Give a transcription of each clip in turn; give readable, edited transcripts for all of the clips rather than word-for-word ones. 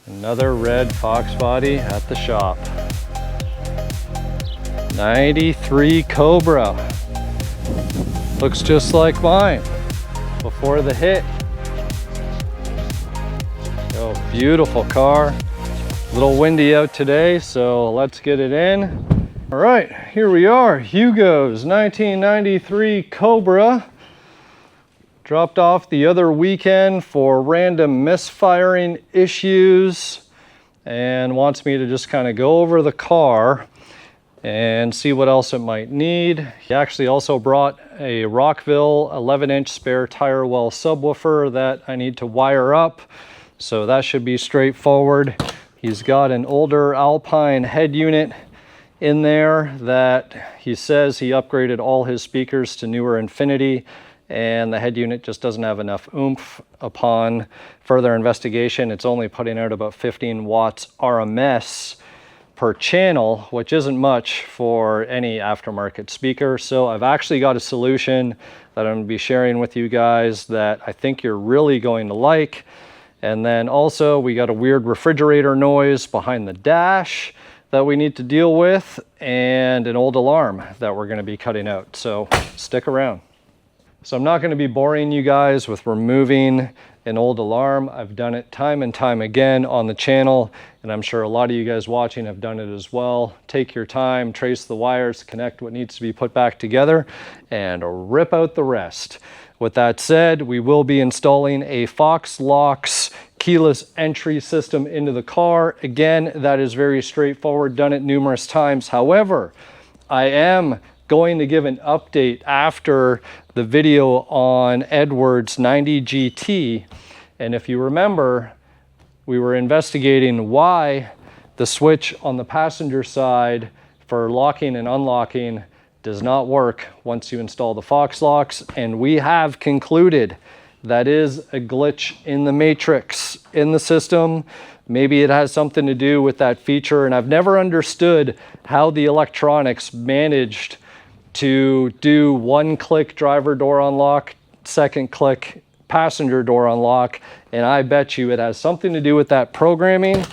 Another red Foxbody at the shop. 93 Cobra. Looks just like mine before the hit. Oh, beautiful car. A little windy out today, so let's get it in. All right, here we are. Hugo's 1993 Cobra. Dropped off the other weekend for random misfiring issues and wants me to just kind of go over the car and see what else it might need. He actually also brought a Rockville 11-inch spare tire well subwoofer that I need to wire up, so that should be straightforward. He's got an older Alpine head unit in there that he says he upgraded all his speakers to newer Infinity, and the head unit just doesn't have enough oomph. Upon further investigation, it's only putting out about 15 watts RMS per channel, which isn't much for any aftermarket speaker. So I've actually got a solution that I'm going to be sharing with you guys that I think you're really going to like. And then also we got a weird refrigerator noise behind the dash that we need to deal with, and an old alarm that we're going to be cutting out. So stick around. So I'm not going to be boring you guys with removing an old alarm. I've done it time and time again on the channel, and I'm sure a lot of you guys watching have done it as well. Take your time, trace the wires, connect what needs to be put back together, and rip out the rest. With that said, we will be installing a FoxLox keyless entry system into the car. Again, that is very straightforward, done it numerous times. However, I am going to give an update after the video on Edwards 90 GT. And if you remember, we were investigating why the switch on the passenger side for locking and unlocking does not work once you install the FoxLox. And we have concluded that is a glitch in the matrix in the system. Maybe it has something to do with that feature. And I've never understood how the electronics managed to do one-click driver door unlock, second-click passenger door unlock, and I bet you it has something to do with that programming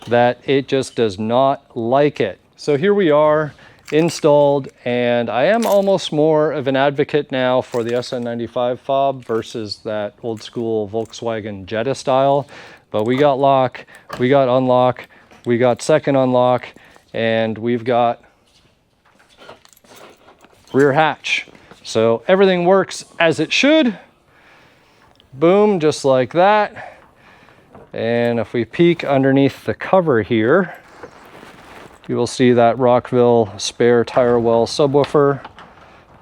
that it just does not like it. So here we are, installed, and I am almost more of an advocate now for the SN95 fob versus that old-school Volkswagen Jetta style. But we got lock, we got unlock, we got second unlock, and we've got rear hatch. So everything works as it should. Boom, just like that. And if we peek underneath the cover here, you will see that Rockville spare tire well subwoofer.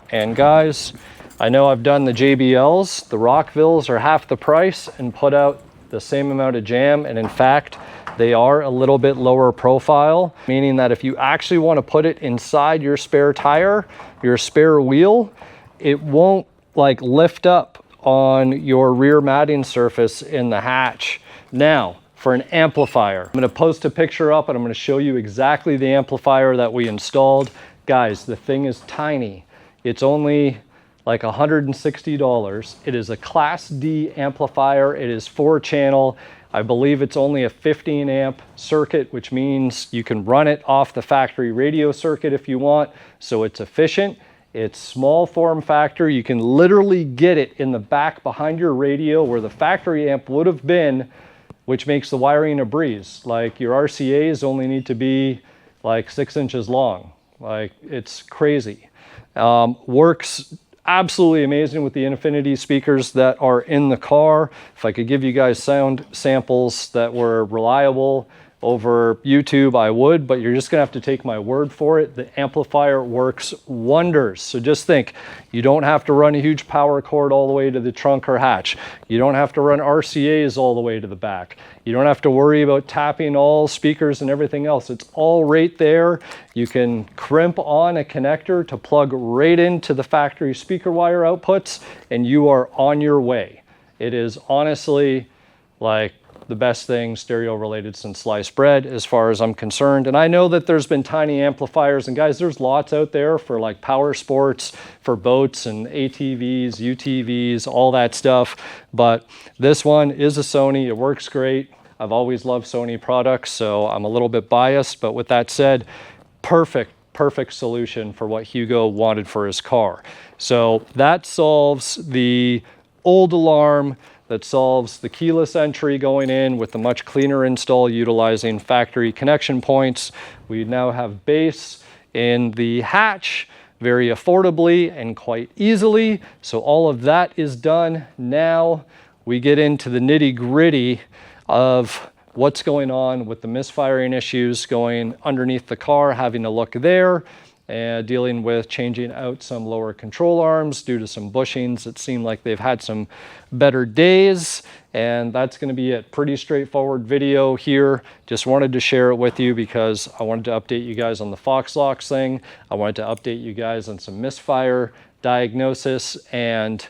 And guys, I know I've done the JBLs. The Rockvilles are half the price and put out the same amount of jam. And in fact, they are a little bit lower profile, meaning that if you actually want to put it inside your spare tire, your spare wheel, it won't like lift up on your rear matting surface in the hatch. Now, for an amplifier, I'm going to post a picture up and I'm going to show you exactly the amplifier that we installed. Guys, the thing is tiny. It's only like $160. It is a Class D amplifier. It is 4-channel. I believe it's only a 15 amp circuit, which means you can run it off the factory radio circuit if you want. So it's efficient. It's small form factor. You can literally get it in the back behind your radio where the factory amp would have been, which makes the wiring a breeze. Like your RCAs only need to be like 6 inches long. Like it's crazy. Works absolutely amazing with the Infinity speakers that are in the car. If I could give you guys sound samples that were reliable over YouTube, I would, but you're just gonna have to take my word for it. The amplifier works wonders. So just think, you don't have to run a huge power cord all the way to the trunk or hatch. You don't have to run RCAs all the way to the back. You don't have to worry about tapping all speakers and everything else. It's all right there. You can crimp on a connector to plug right into the factory speaker wire outputs, and you are on your way. It is honestly like the best thing stereo related since sliced bread as far as I'm concerned. And I know that there's been tiny amplifiers, and guys, there's lots out there for like power sports, for boats and ATVs, UTVs, all that stuff. But this one is a Sony, it works great. I've always loved Sony products, so I'm a little bit biased, but with that said, perfect solution for what Hugo wanted for his car. So that solves the old alarm, that solves the keyless entry going in with a much cleaner install utilizing factory connection points. We now have bass in the hatch very affordably and quite easily. So all of that is done. Now we get into the nitty-gritty of what's going on with the misfiring issues going underneath the car, having to look there, and dealing with changing out some lower control arms due to some bushings that seem like they've had some better days. And that's going to be it. Pretty straightforward video here. Just wanted to share it with you because I wanted to update you guys on the FoxLox thing. I wanted to update you guys on some misfire diagnosis and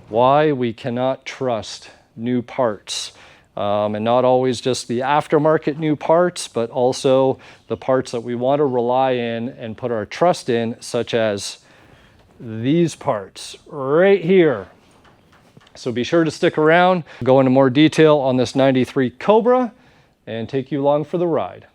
why we cannot trust new parts. And not always just the aftermarket new parts, but also the parts that we want to rely in and put our trust in, such as these parts right here. So be sure to stick around, go into more detail on this 93 Cobra, and take you along for the ride.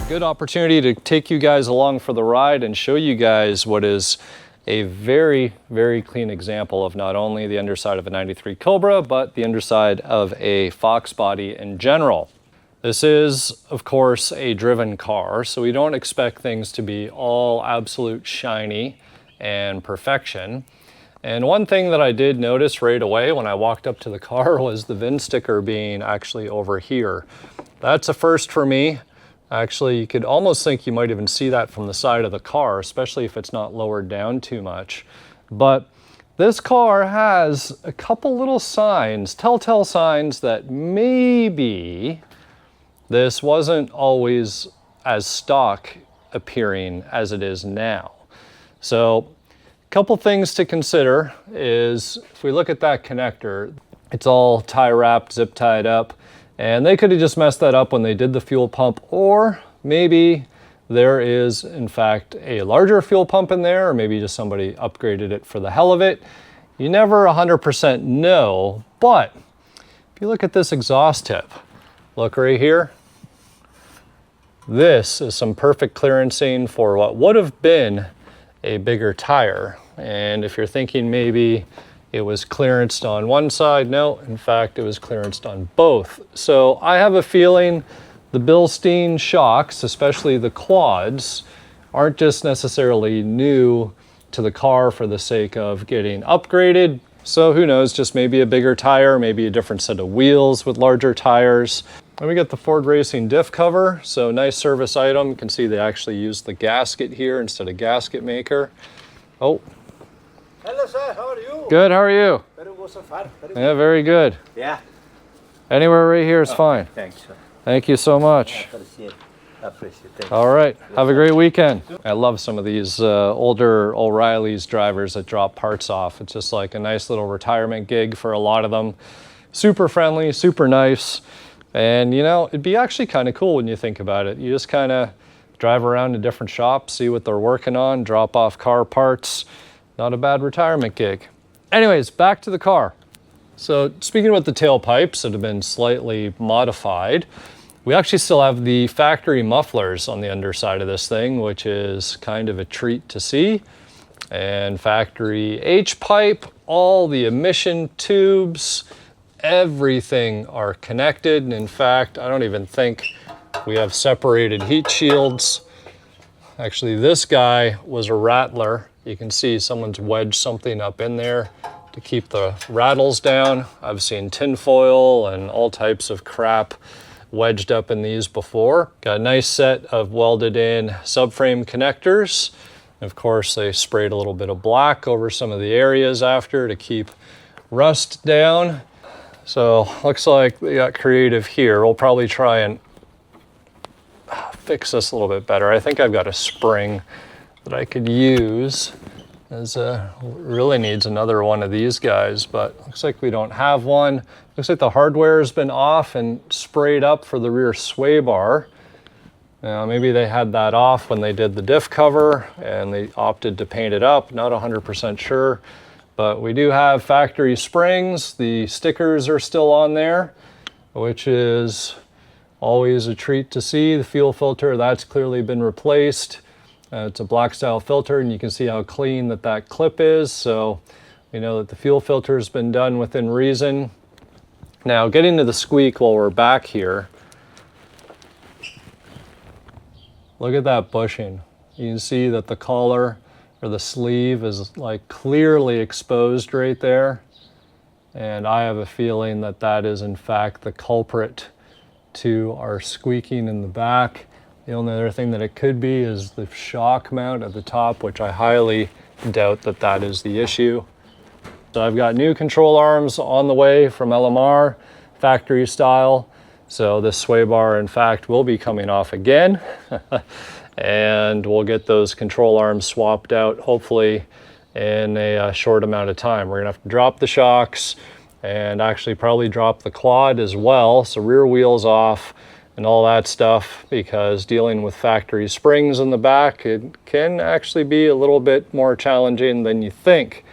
Good opportunity to take you guys along for the ride and show you guys what is a very clean example of not only the underside of a 93 Cobra, but the underside of a Foxbody in general. This is, of course, a driven car, so we don't expect things to be all absolute shiny and perfection. And one thing that I did notice right away when I walked up to the car was the VIN sticker being actually over here. That's a first for me. Actually, you could almost think you might even see that from the side of the car, especially if it's not lowered down too much. But this car has a couple little signs, telltale signs that maybe this wasn't always as stock appearing as it is now. So a couple things to consider is if we look at that connector, it's all tie wrapped, zip tied up. And they could have just messed that up when they did the fuel pump, or maybe there is in fact a larger fuel pump in there, or maybe just somebody upgraded it for the hell of it. You never 100% know, but if you look at this exhaust tip, look right here. This is some perfect clearancing for what would have been a bigger tire. And if you're thinking maybe it was clearanced on one side, no, in fact, it was clearanced on both. So I have a feeling the Bilstein shocks, especially the quads, aren't just necessarily new to the car for the sake of getting upgraded. So who knows, just maybe a bigger tire, maybe a different set of wheels with larger tires. Then we got the Ford Racing diff cover. So nice service item. You can see they actually used the gasket here instead of gasket maker. Oh. Hello, sir. How are you? Good. How are you? Very good so far. Yeah, very good. Yeah. Anywhere right here is fine. Thanks, sir. Thank you so much. Appreciate it. All right. Have a great weekend. I love some of these older O'Reilly's drivers that drop parts off. It's just like a nice little retirement gig for a lot of them. Super friendly, super nice. And you know, it'd be actually kind of cool when you think about it. You just kind of drive around to different shops, see what they're working on, drop off car parts. Not a bad retirement gig. Anyways, back to the car. So speaking about the tailpipes that have been slightly modified, we actually still have the factory mufflers on the underside of this thing, which is kind of a treat to see. And factory H-pipe, all the emission tubes, everything are connected. And in fact, I don't even think we have separated heat shields. Actually, this guy was a rattler. You can see someone's wedged something up in there to keep the rattles down. I've seen tinfoil and all types of crap wedged up in these before. Got a nice set of welded in subframe connectors. Of course, they sprayed a little bit of black over some of the areas after to keep rust down. So looks like they got creative here. We'll probably try and fix this a little bit better. I think I've got a spring that I could use really needs another one of these guys, but looks like we don't have one. Looks like the hardware has been off and sprayed up for the rear sway bar. Now, maybe they had that off when they did the diff cover and they opted to paint it up. Not 100% sure, but we do have factory springs. The stickers are still on there, which is always a treat to see. The fuel filter, that's clearly been replaced. It's a black style filter, and you can see how clean that clip is. So we know that the fuel filter has been done within reason. Now, getting to the squeak while we're back here, look at that bushing. You can see that the collar or the sleeve is like clearly exposed right there. And I have a feeling that that is in fact the culprit to our squeaking in the back. The only other thing that it could be is the shock mount at the top, which I highly doubt that that is the issue. So I've got new control arms on the way from LMR, factory style. So this sway bar, in fact, will be coming off again. And we'll get those control arms swapped out, hopefully in a short amount of time. We're gonna have to drop the shocks and actually probably drop the quad as well. So rear wheels off and all that stuff, because dealing with factory springs in the back, it can actually be a little bit more challenging than you think.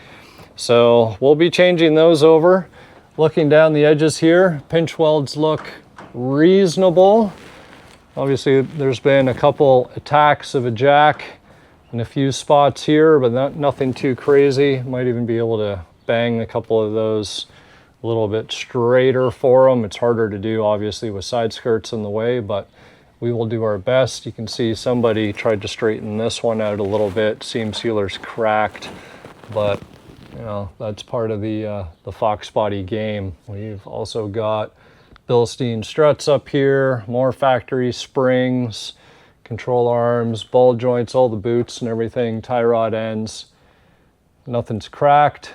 So we'll be changing those over. Looking down the edges here, pinch welds look reasonable. Obviously there's been a couple attacks of a jack in a few spots here, but nothing too crazy. Might even be able to bang a couple of those a little bit straighter for them. It's harder to do obviously with side skirts in the way, but we will do our best. You can see somebody tried to straighten this one out a little bit. Seam sealer's cracked, but you know, that's part of the Foxbody game. We've also got Bilstein struts up here, more factory springs, control arms, ball joints, all the boots and everything, tie rod ends. Nothing's cracked.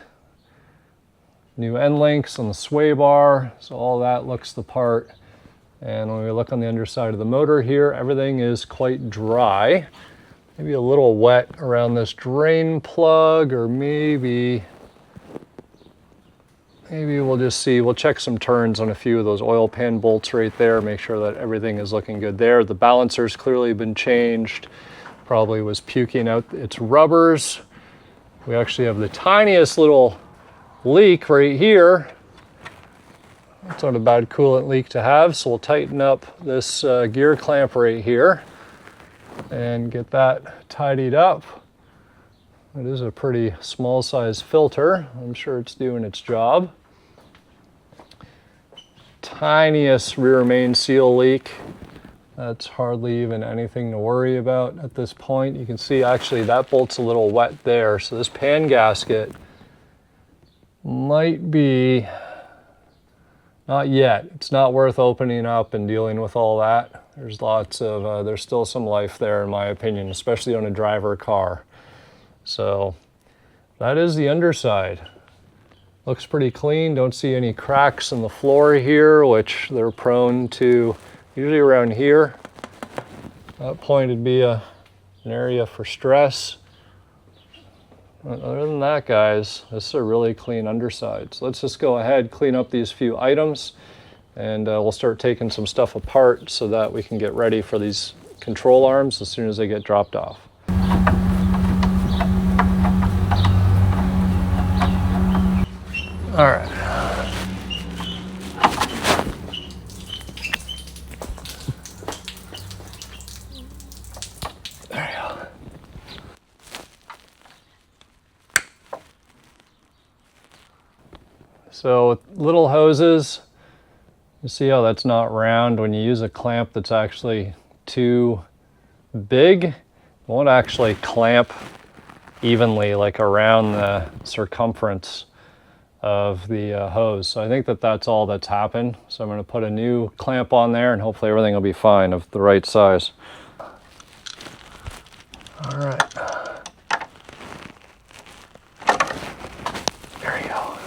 New end links on the sway bar, so all that looks the part. And when we look on the underside of the motor here, everything is quite dry. Maybe a little wet around this drain plug, or maybe we'll just see. We'll check some turns on a few of those oil pan bolts right there, make sure that everything is looking good there. The balancer's clearly been changed. Probably was puking out its rubbers. We actually have the tiniest little leak right here. It's not a bad coolant leak to have, so we'll tighten up this gear clamp right here and get that tidied up. It is a pretty small size filter. I'm sure it's doing its job. Tiniest rear main seal leak. That's hardly even anything to worry about at this point. You can see actually that bolt's a little wet there, so this pan gasket might be, not yet. It's not worth opening up and dealing with all that. There's lots of, there's still some life there in my opinion, especially on a driver car. So that is the underside. Looks pretty clean. Don't see any cracks in the floor here, which they're prone to usually around here. That point would be an area for stress. Other than that, guys, this is a really clean underside. So let's just go ahead, clean up these few items, and we'll start taking some stuff apart so that we can get ready for these control arms as soon as they get dropped off. All right. There you go. So with little hoses, you see how that's not round. When you use a clamp that's actually too big, it won't actually clamp evenly like around the circumference of the hose. So I think that that's all that's happened. So I'm going to put a new clamp on there and hopefully everything will be fine of the right size. All right. There you go.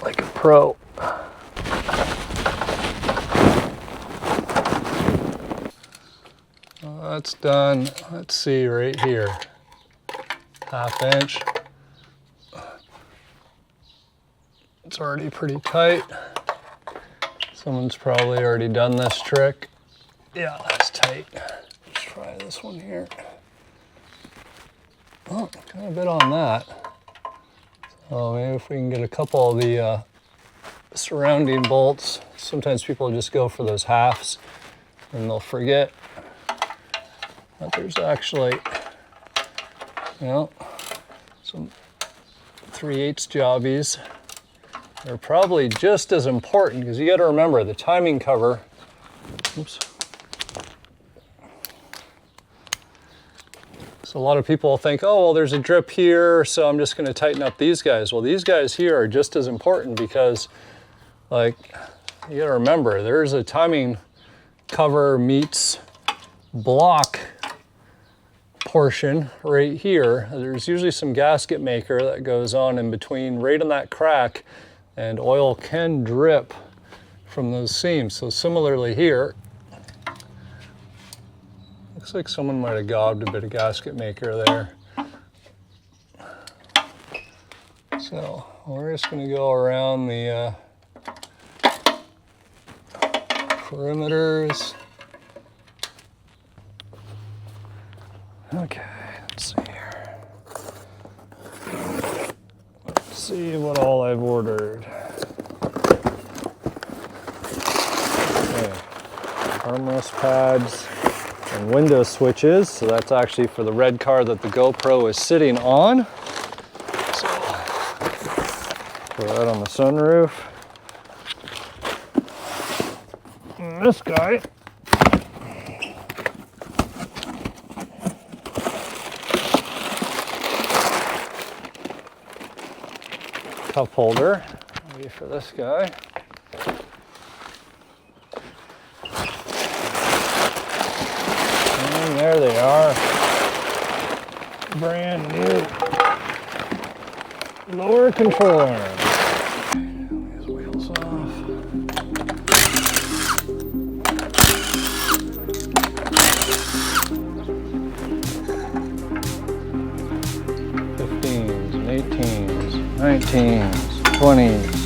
Like a pro. Well, that's done. Let's see right here. 1/2 inch. It's already pretty tight. Someone's probably already done this trick. Yeah, that's tight. Let's try this one here. Oh, got a bit on that. So maybe if we can get a couple of the surrounding bolts. Sometimes people just go for those halves and they'll forget that there's actually, you know, some 3/8 jobbies. They're probably just as important because you got to remember the timing cover. Oops. So a lot of people think, oh, well, there's a drip here, so I'm just going to tighten up these guys. Well, these guys here are just as important because, like, you got to remember, there's a timing cover meets block portion right here. There's usually some gasket maker that goes on in between, right on that crack, and oil can drip from those seams. So similarly here, looks like someone might have gobbed a bit of gasket maker there. So we're just going to go around the perimeters. Okay, let's see here. Let's see what all I've ordered. Okay, armrest pads and window switches. So that's actually for the red car that the GoPro is sitting on. So put that on the sunroof. And this guy. Cup holder, maybe for this guy. And there they are. Brand new lower control arm. These wheels off. '15s and '18s, '19s, '20s.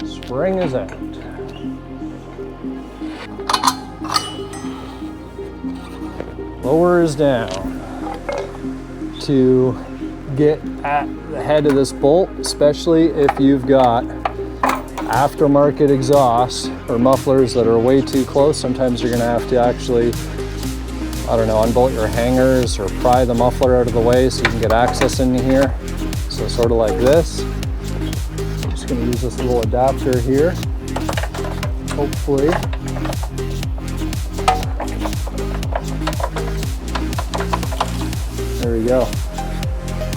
Spring is out. Lower is down to get at the head of this bolt, especially if you've got aftermarket exhausts or mufflers that are way too close. Sometimes you're going to have to actually, I don't know, unbolt your hangers or pry the muffler out of the way so you can get access into here. So sort of like this. I'm just going to use this little adapter here. Hopefully. There we go.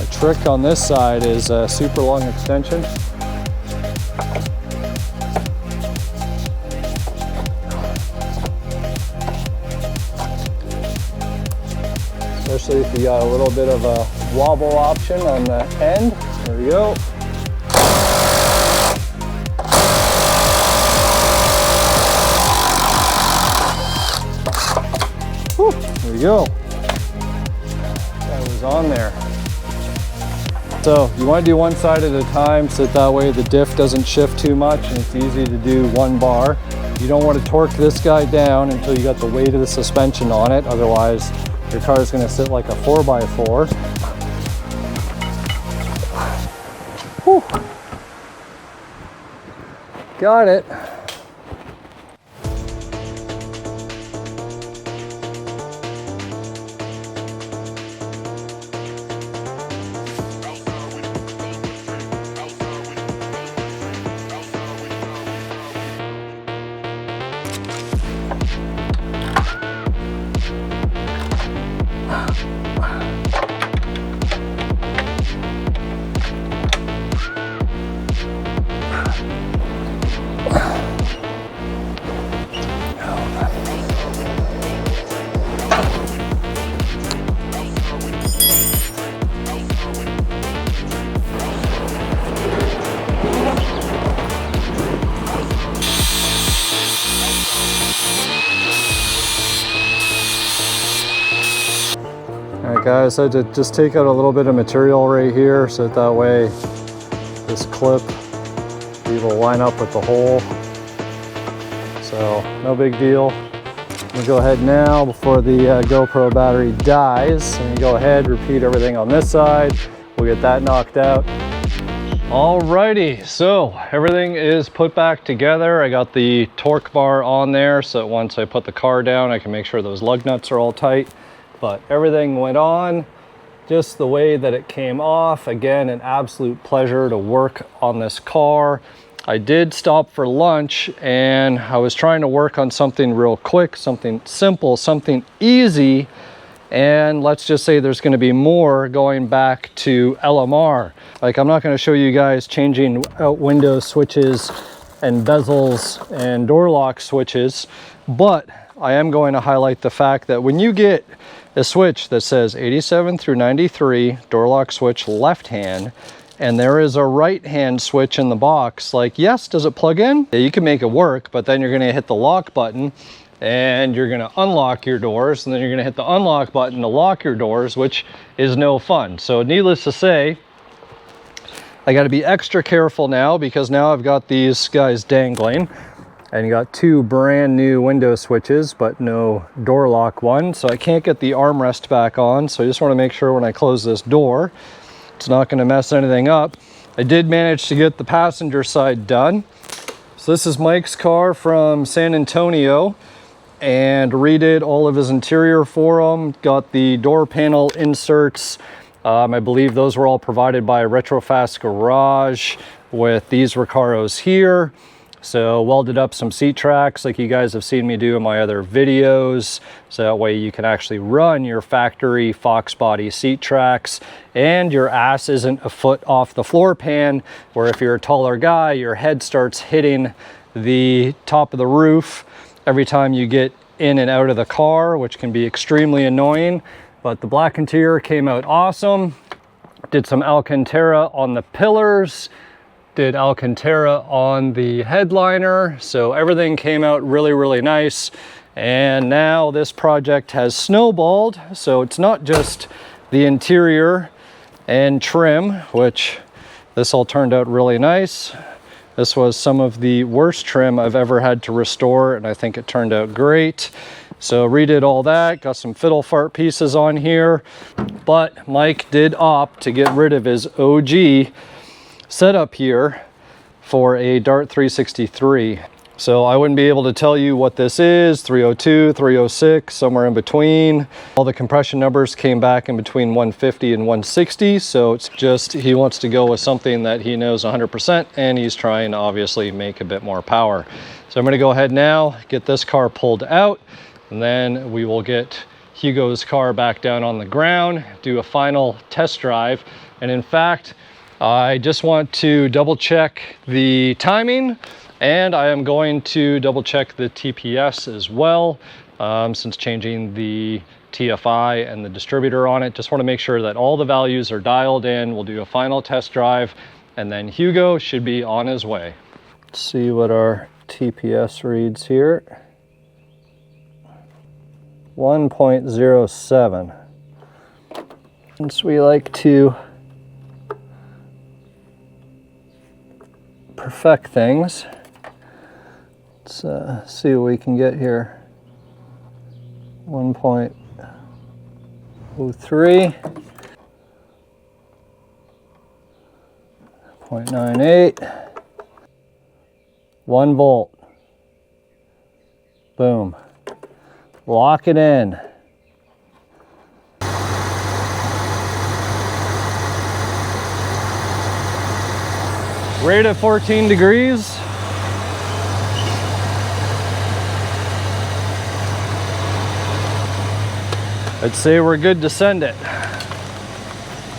A trick on this side is a super long extension. Especially if you got a little bit of a wobble option on the end. There we go. Whew, there we go. That was on there. So you want to do one side at a time so that way the diff doesn't shift too much and it's easy to do one bar. You don't want to torque this guy down until you got the weight of the suspension on it, otherwise your car is going to sit like a 4x4. Whew. Got it. Alright guys, I had to just take out a little bit of material right here so that way this clip will line up with the hole. So no big deal. I'm gonna go ahead now before the GoPro battery dies. I'm gonna go ahead, repeat everything on this side. We'll get that knocked out. Alrighty, so everything is put back together. I got the torque bar on there so that once I put the car down, I can make sure those lug nuts are all tight. But everything went on just the way that it came off. Again, an absolute pleasure to work on this car. I did stop for lunch and I was trying to work on something real quick, something simple, something easy. And let's just say there's going to be more going back to LMR. Like, I'm not going to show you guys changing out window switches and bezels and door lock switches, but I am going to highlight the fact that when you get a switch that says 87 through 93 door lock switch left hand, and there is a right hand switch in the box, like, yes, does it plug in? Yeah, you can make it work, but then you're going to hit the lock button and you're going to unlock your doors, and then you're going to hit the unlock button to lock your doors, which is no fun. So needless to say, I got to be extra careful now, because now I've got these guys dangling. And you got two brand new window switches, but no door lock one. So I can't get the armrest back on. So I just want to make sure when I close this door, it's not going to mess anything up. I did manage to get the passenger side done. So this is Mike's car from San Antonio, and redid all of his interior for him. Got the door panel inserts. I believe those were all provided by Retrofast Garage with these Recaros here. So welded up some seat tracks like you guys have seen me do in my other videos. So that way you can actually run your factory Foxbody seat tracks and your ass isn't a foot off the floor pan, where if you're a taller guy, your head starts hitting the top of the roof every time you get in and out of the car, which can be extremely annoying. But the black interior came out awesome. Did some Alcantara on the pillars. Did Alcantara on the headliner, so everything came out really, really nice. And now this project has snowballed, so it's not just the interior and trim, which this all turned out really nice. This was some of the worst trim I've ever had to restore, and I think it turned out great. So redid all that, got some fiddle fart pieces on here, but Mike did opt to get rid of his OG setup here for a Dart 363. So I wouldn't be able to tell you what this is, 302, 306, somewhere in between. All the compression numbers came back in between 150 and 160. So it's just, he wants to go with something that he knows 100%, and he's trying to obviously make a bit more power. So I'm gonna go ahead now, get this car pulled out, and then we will get Hugo's car back down on the ground, do a final test drive. And in fact, I just want to double check the timing, and I am going to double check the TPS as well, since changing the TFI and the distributor on it. Just want to make sure that all the values are dialed in. We'll do a final test drive, and then Hugo should be on his way. Let's see what our TPS reads here. 1.07. Since we like to perfect things, let's see what we can get here. 1.03. 0.04. 0.98. 1 volt. Boom. Lock it in. Right at 14 degrees. I'd say we're good to send it.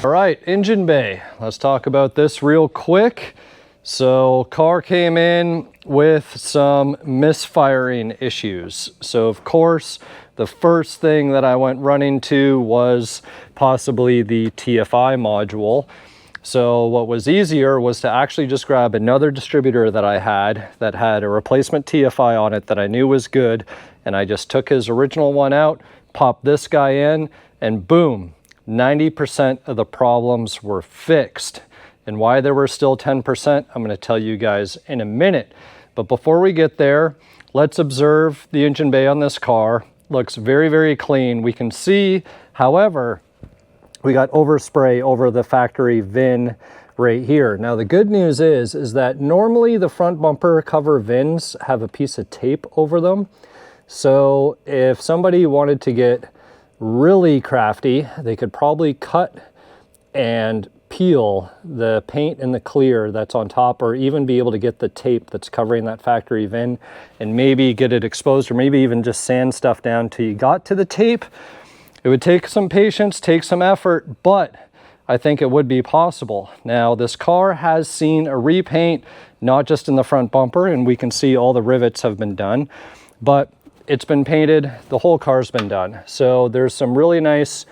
All right, engine bay. Let's talk about this real quick. So car came in with some misfiring issues. So of course, the first thing that I went running to was possibly the TFI module. So what was easier was to actually just grab another distributor that I had that had a replacement TFI on it that I knew was good. And I just took his original one out, popped this guy in, and boom, 90% of the problems were fixed. And why there were still 10%, I'm gonna tell you guys in a minute. But before we get there, let's observe the engine bay on this car. Looks very, very clean. We can see, however, we got overspray over the factory VIN right here. Now the good news is that normally the front bumper cover VINs have a piece of tape over them. So if somebody wanted to get really crafty, they could probably cut and peel the paint and the clear that's on top, or even be able to get the tape that's covering that factory VIN and maybe get it exposed, or maybe even just sand stuff down till you got to the tape. It would take some patience, take some effort, but I think it would be possible. Now, this car has seen a repaint, not just in the front bumper, and we can see all the rivets have been done, but it's been painted, the whole car's been done. So there's some really nice,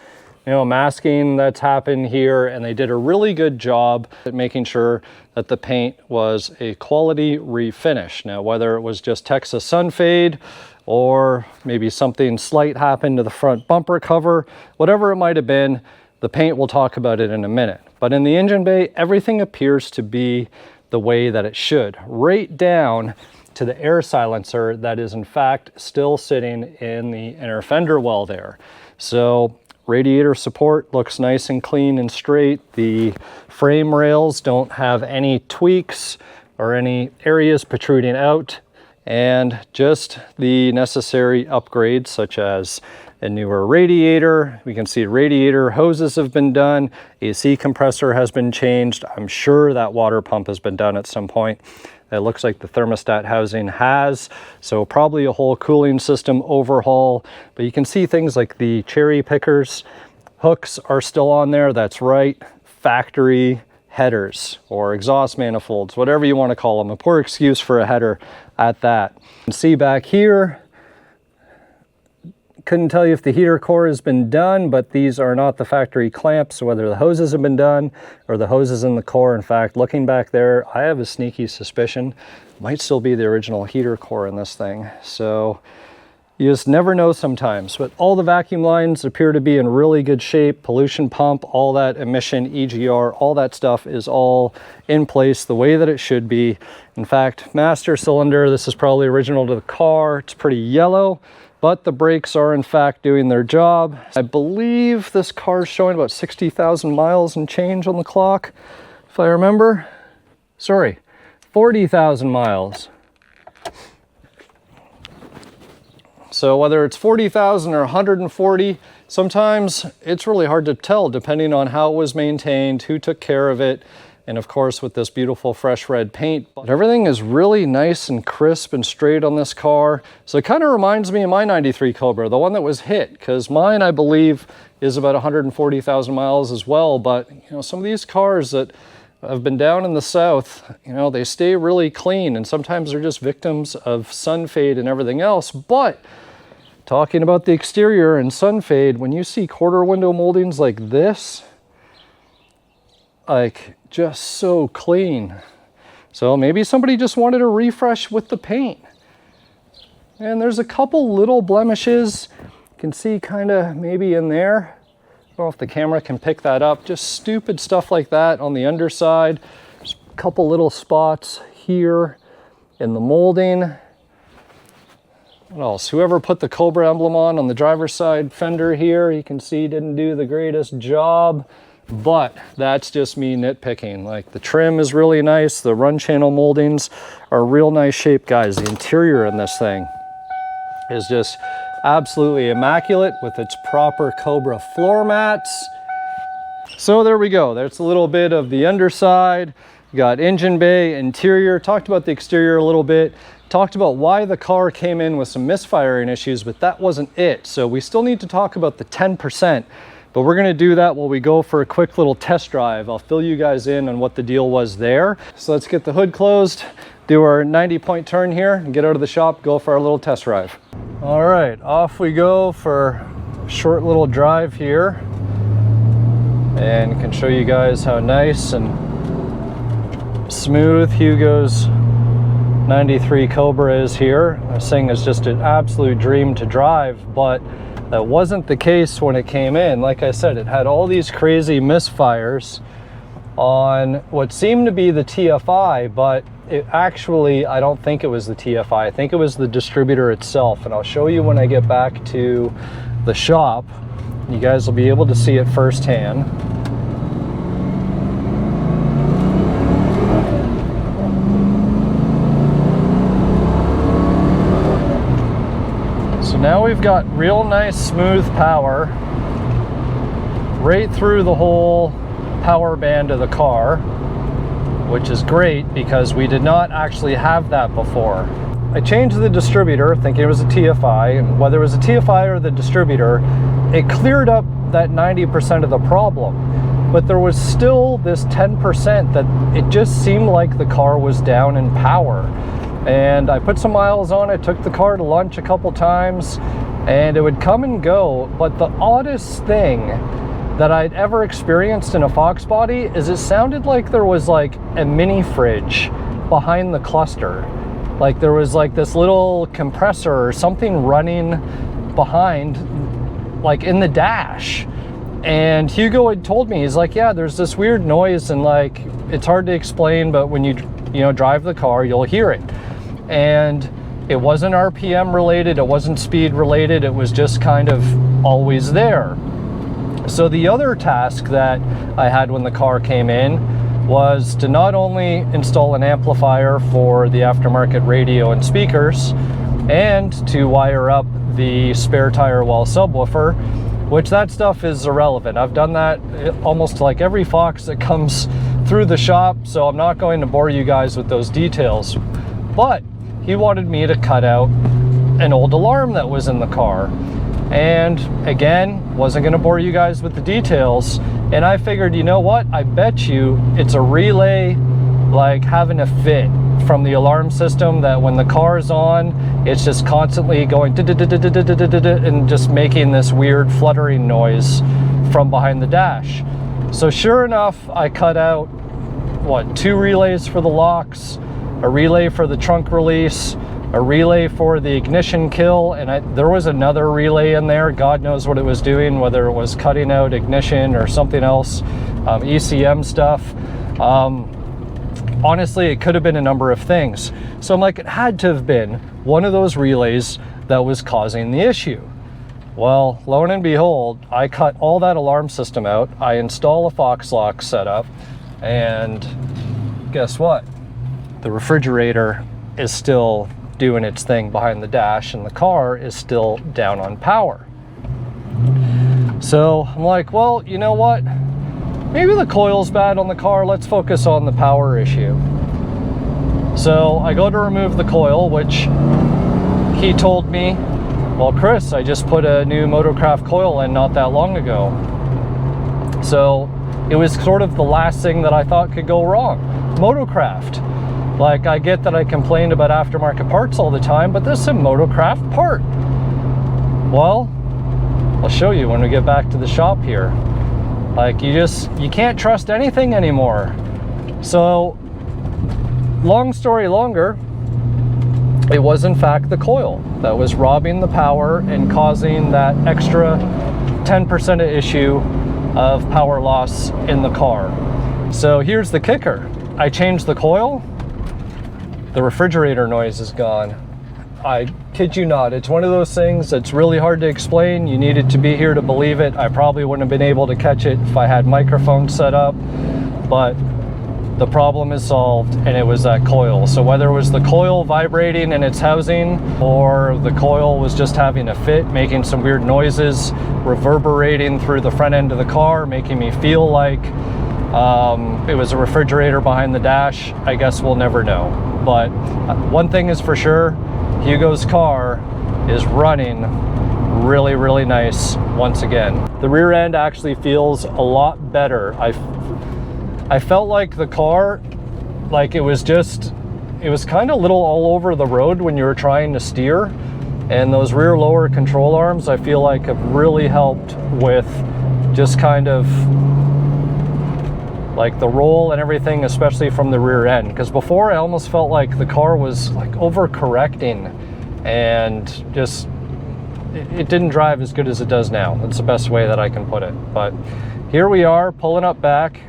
masking that's happened here, and they did a really good job at making sure that the paint was a quality refinish. Now, whether it was just Texas sun fade, or maybe something slight happened to the front bumper cover, whatever it might have been, the paint, we'll talk about it in a minute. But in the engine bay, everything appears to be the way that it should, right down to the air silencer that is in fact still sitting in the inner fender well there. So radiator support looks nice and clean and straight. The frame rails don't have any tweaks or any areas protruding out, and just the necessary upgrades such as a newer radiator. We can see radiator hoses have been done. AC compressor has been changed. I'm sure that water pump has been done at some point. It looks like the thermostat housing has, so probably a whole cooling system overhaul. But you can see things like the cherry pickers, hooks are still on there, that's right. Factory headers or exhaust manifolds, whatever you want to call them. A poor excuse for a header at that. You can see back here, couldn't tell you if the heater core has been done, but these are not the factory clamps, so whether the hoses have been done or the hoses in the core. In fact, looking back there, I have a sneaky suspicion might still be the original heater core in this thing. So you just never know sometimes, but all the vacuum lines appear to be in really good shape. Pollution pump, all that emission, EGR, all that stuff is all in place the way that it should be. In fact, master cylinder, this is probably original to the car. It's pretty yellow, but the brakes are in fact doing their job. I believe this car is showing about 60,000 miles and change on the clock, if I remember. Sorry, 40,000 miles. So whether it's 40,000 or 140, sometimes it's really hard to tell depending on how it was maintained, who took care of it, and of course with this beautiful fresh red paint. But everything is really nice and crisp and straight on this car. So it kind of reminds me of my 93 Cobra, the one that was hit, because mine, I believe, is about 140,000 miles as well. But some of these cars that have been down in the south, they stay really clean, and sometimes they're just victims of sun fade and everything else. But talking about the exterior and sun fade, when you see quarter window moldings like this, like just so clean. So maybe somebody just wanted a refresh with the paint. And there's a couple little blemishes. You can see kind of maybe in there. I don't know if the camera can pick that up. Just stupid stuff like that on the underside. Just a couple little spots here in the molding. What else? Whoever put the Cobra emblem on the driver's side fender here, you can see didn't do the greatest job. but that's just me nitpicking. Like the trim is really nice. The run channel moldings are real nice shape, guys. The interior in this thing is just absolutely immaculate with its proper Cobra floor mats. So there we go. There's a little bit of the underside. You got engine bay, interior. Talked about the exterior a little bit. Talked about why the car came in with some misfiring issues, but that wasn't it. So we still need to talk about the 10%, but we're gonna do that while we go for a quick little test drive. I'll fill you guys in on what the deal was there. So let's get the hood closed, do our 90-point turn here, and get out of the shop, go for our little test drive. All right, off we go for a short little drive here, and can show you guys how nice and smooth Hugo's 93 Cobra is here. This thing is just an absolute dream to drive, but that wasn't the case when it came in. Like I said, it had all these crazy misfires on what seemed to be the TFI, but it actually, I don't think it was the TFI. I think it was the distributor itself, and I'll show you when I get back to the shop. You guys will be able to see it firsthand. So now we've got real nice smooth power right through the whole power band of the car, which is great because we did not actually have that before. I changed the distributor thinking it was a TFI, and whether it was a TFI or the distributor, it cleared up that 90% of the problem. But there was still this 10% that it just seemed like the car was down in power. And I put some miles on it, took the car to lunch a couple times, and it would come and go. But the oddest thing that I'd ever experienced in a Foxbody is it sounded like there was like a mini fridge behind the cluster. Like there was like this little compressor or something running behind, like in the dash. And Hugo had told me, he's like, yeah, there's this weird noise, and like it's hard to explain, but when you drive the car, you'll hear it. And it wasn't RPM related, it wasn't speed related, it was just kind of always there. So the other task that I had when the car came in was to not only install an amplifier for the aftermarket radio and speakers, and to wire up the spare tire wall subwoofer, which that stuff is irrelevant. I've done that almost like every Fox that comes through the shop, so I'm not going to bore you guys with those details. But he wanted me to cut out an old alarm that was in the car. And again, wasn't gonna bore you guys with the details. And I figured, you know what? I bet you it's a relay like having a fit from the alarm system, that when the car's on, it's just constantly going and just making this weird fluttering noise from behind the dash. So sure enough, I cut out, what, 2 relays for the locks, a relay for the trunk release, a relay for the ignition kill, and there was another relay in there. God knows what it was doing, whether it was cutting out ignition or something else, ECM stuff. Honestly, it could have been a number of things. So I'm like, it had to have been one of those relays that was causing the issue. Well, lo and behold, I cut all that alarm system out. I install a FoxLox setup, and guess what? The refrigerator is still doing its thing behind the dash, and the car is still down on power. So I'm like, well, you know what? Maybe the coil's bad on the car. Let's focus on the power issue. So I go to remove the coil, which he told me, well, Chris, I just put a new Motorcraft coil in not that long ago. So it was sort of the last thing that I thought could go wrong. Motorcraft. Like, I get that I complained about aftermarket parts all the time, but this is a Motorcraft part. Well, I'll show you when we get back to the shop here. Like, you can't trust anything anymore. So, long story longer, it was in fact the coil that was robbing the power and causing that extra 10% issue of power loss in the car. So here's the kicker. I changed the coil, the refrigerator noise is gone. I kid you not, it's one of those things that's really hard to explain. You needed to be here to believe it. I probably wouldn't have been able to catch it if I had microphones set up, but the problem is solved, and it was that coil. So whether it was the coil vibrating in its housing, or the coil was just having a fit, making some weird noises, reverberating through the front end of the car, making me feel like it was a refrigerator behind the dash, I guess we'll never know. But one thing is for sure, Hugo's car is running really, really nice once again. The rear end actually feels a lot better. I felt like the car, like it was kind of little all over the road when you were trying to steer. And those rear lower control arms, I feel like have really helped with just kind of like the roll and everything, especially from the rear end. Because before I almost felt like the car was like overcorrecting and just, it didn't drive as good as it does now. That's the best way that I can put it. But here we are pulling up back.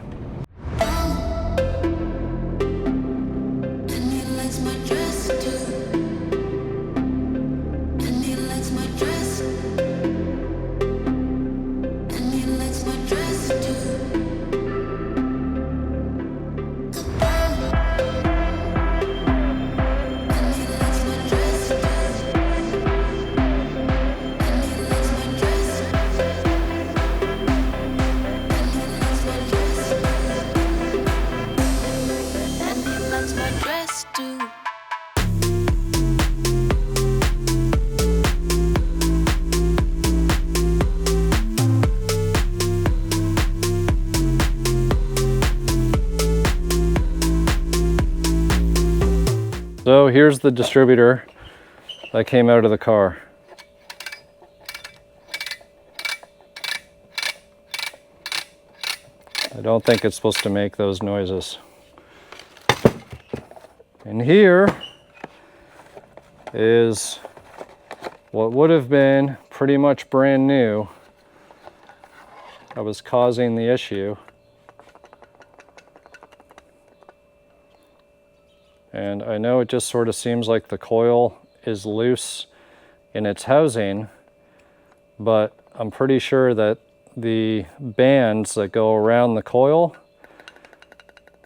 So here's the distributor that came out of the car. I don't think it's supposed to make those noises. And here is what would have been pretty much brand new that was causing the issue. And I know it just sort of seems like the coil is loose in its housing, but I'm pretty sure that the bands that go around the coil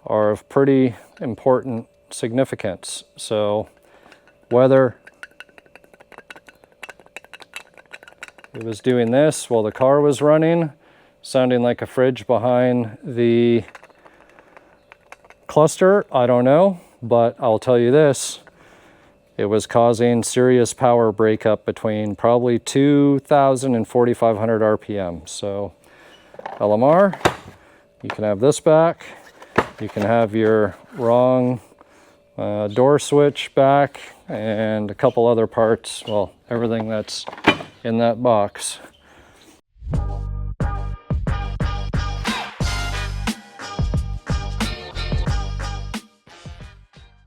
are of pretty important significance. So whether it was doing this while the car was running, sounding like a fridge behind the cluster, I don't know. But I'll tell you this, it was causing serious power breakup between probably 2,000 and 4,500 RPM. So LMR, you can have this back. You can have your wrong door switch back and a couple other parts. Well, everything that's in that box.